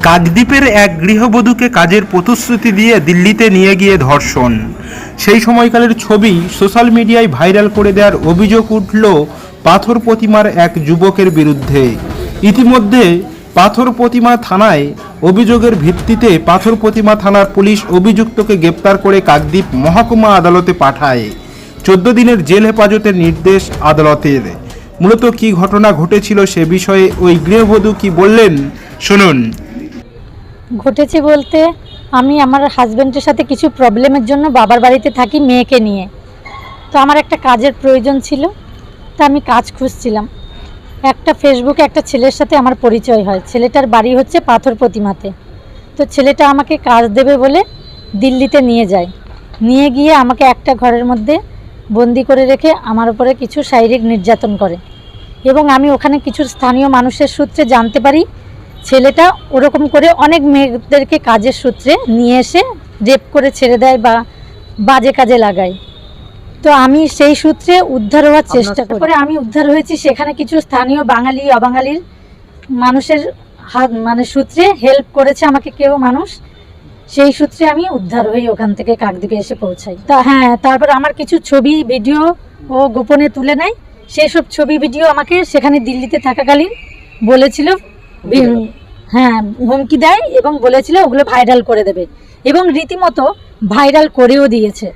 কাকদ্বীপের এক গৃহবধূকে কাজের প্রতিশ্রুতি দিয়ে দিল্লিতে নিয়ে গিয়ে ধর্ষণ। সেই সময়কালের ছবি সোশ্যাল মিডিয়ায় ভাইরাল করে দেওয়ার অভিযোগ উঠল পাথর প্রতিমার এক যুবকের বিরুদ্ধে। ইতিমধ্যে পাথর প্রতিমা থানায় অভিযোগের ভিত্তিতে পাথর প্রতিমা থানার পুলিশ অভিযুক্তকে গ্রেপ্তার করে কাকদ্বীপ মহকুমা আদালতে পাঠায়। 14 দিনের জেল হেফাজতের নির্দেশ আদালতের। মূলত কী ঘটনা ঘটেছিল সে বিষয়ে ওই গৃহবধূ কি বললেন শুনুন। ঘটেছে বলতে, আমি আমার হাজব্যান্ডের সাথে কিছু প্রবলেমের জন্য বাবার বাড়িতে থাকি মেয়েকে নিয়ে। তো আমার একটা কাজের প্রয়োজন ছিল, তা আমি কাজ খুঁজছিলাম। একটা ফেসবুকে একটা ছেলের সাথে আমার পরিচয় হয়। ছেলেটার বাড়ি হচ্ছে পাথর প্রতিমাতে। তো ছেলেটা আমাকে কাজ দেবে বলে দিল্লিতে নিয়ে যায়। নিয়ে গিয়ে আমাকে একটা ঘরের মধ্যে বন্দি করে রেখে আমার উপরে কিছু শারীরিক নির্যাতন করে। এবং আমি ওখানে কিছু স্থানীয় মানুষের সূত্রে জানতে পারি ছেলেটা ওরকম করে অনেক মেয়েদেরকে কাজের সূত্রে নিয়ে এসে রেপ করে ছেড়ে দেয় বা বাজে কাজে লাগায়। তো আমি সেই সূত্রে উদ্ধার হওয়ার চেষ্টা করে আমি উদ্ধার হয়েছি। সেখানে কিছু স্থানীয় বাঙালি অবাঙালির মানুষের সূত্রে হেল্প করেছে আমাকে কেউ মানুষ, সেই সূত্রে আমি উদ্ধার হয়ে ওখান থেকে কাকদ্বীপে এসে পৌঁছাই। তা হ্যাঁ, তারপর আমার কিছু ছবি ভিডিও ও গোপনে তুলে নেয়। সেই সব ছবি ভিডিও আমাকে সেখানে দিল্লিতে থাকাকালীন বলেছিল, হ্যাঁ হুমকি দেয় এবং বলেছিল ওগুলো ভাইরাল করে দেবে, এবং রীতিমতো ভাইরাল করেও দিয়েছে।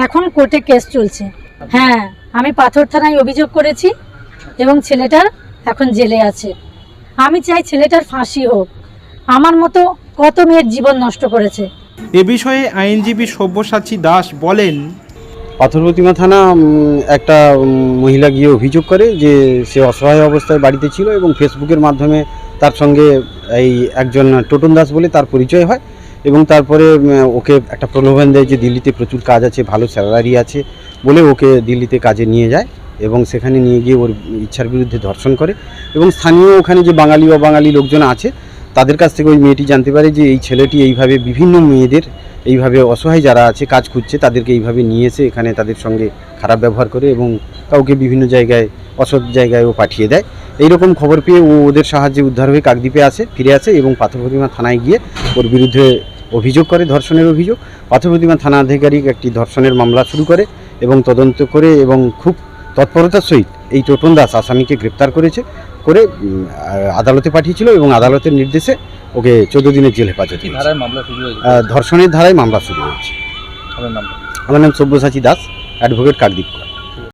এখন কোর্টে কেস চলছে। হ্যাঁ, আমি পাথর থানায় অভিযোগ করেছি এবং ছেলেটার এখন জেলে আছে। আমি চাই ছেলেটার ফাঁসি হোক। আমার মতো কত মেয়ের জীবন নষ্ট করেছে। এ বিষয়ে আইনজীবী সব্যসাচী দাস বলেন, পাথর প্রতিমা থানা একটা মহিলা গিয়ে অভিযোগ করে যে সে অসহায় অবস্থায় বাড়িতে ছিল এবং ফেসবুকের মাধ্যমে তার সঙ্গে এই একজন টোটন দাস বলে তার পরিচয় হয় এবং তারপরে ওকে একটা প্রলোভন দেয় যে দিল্লিতে প্রচুর কাজ আছে, ভালো স্যালারি আছে বলে ওকে দিল্লিতে কাজে নিয়ে যায় এবং সেখানে নিয়ে গিয়ে ওর ইচ্ছার বিরুদ্ধে ধর্ষণ করে। এবং স্থানীয় ওখানে যে বাঙালি অবাঙালি লোকজন আছে তাদের কাছ থেকে ওই মেয়েটি জানতে পারে যে এই ছেলেটি এইভাবে বিভিন্ন মেয়েদের এইভাবে অসহায় যারা আছে কাজ খুঁজছে তাদেরকে এইভাবে নিয়ে এসে এখানে তাদের সঙ্গে খারাপ ব্যবহার করে এবং কাউকে বিভিন্ন জায়গায় অসৎ জায়গায় ও পাঠিয়ে দেয়। এইরকম খবর পেয়ে ও ওদের সাহায্যে উদ্ধার হয়ে কাকদ্বীপে ফিরে আসে এবং পাথর প্রতিমা থানায় গিয়ে ওর বিরুদ্ধে অভিযোগ করে, ধর্ষণের অভিযোগ। পাথর প্রতিমা থানা আধিকারিক একটি ধর্ষণের মামলা শুরু করে এবং তদন্ত করে এবং খুব তৎপরতার সহিত এই টোটন দাস আসামিকে গ্রেপ্তার করে আদালতে পাঠিয়েছিল এবং আদালতের নির্দেশে ওকে 14 দিনের জেল হেফাজত। ধর্ষণের ধারায় মামলা শুরু হয়েছে। আমার নাম সব্যসাচী দাস, অ্যাডভোকেট কাকদ্বীপ।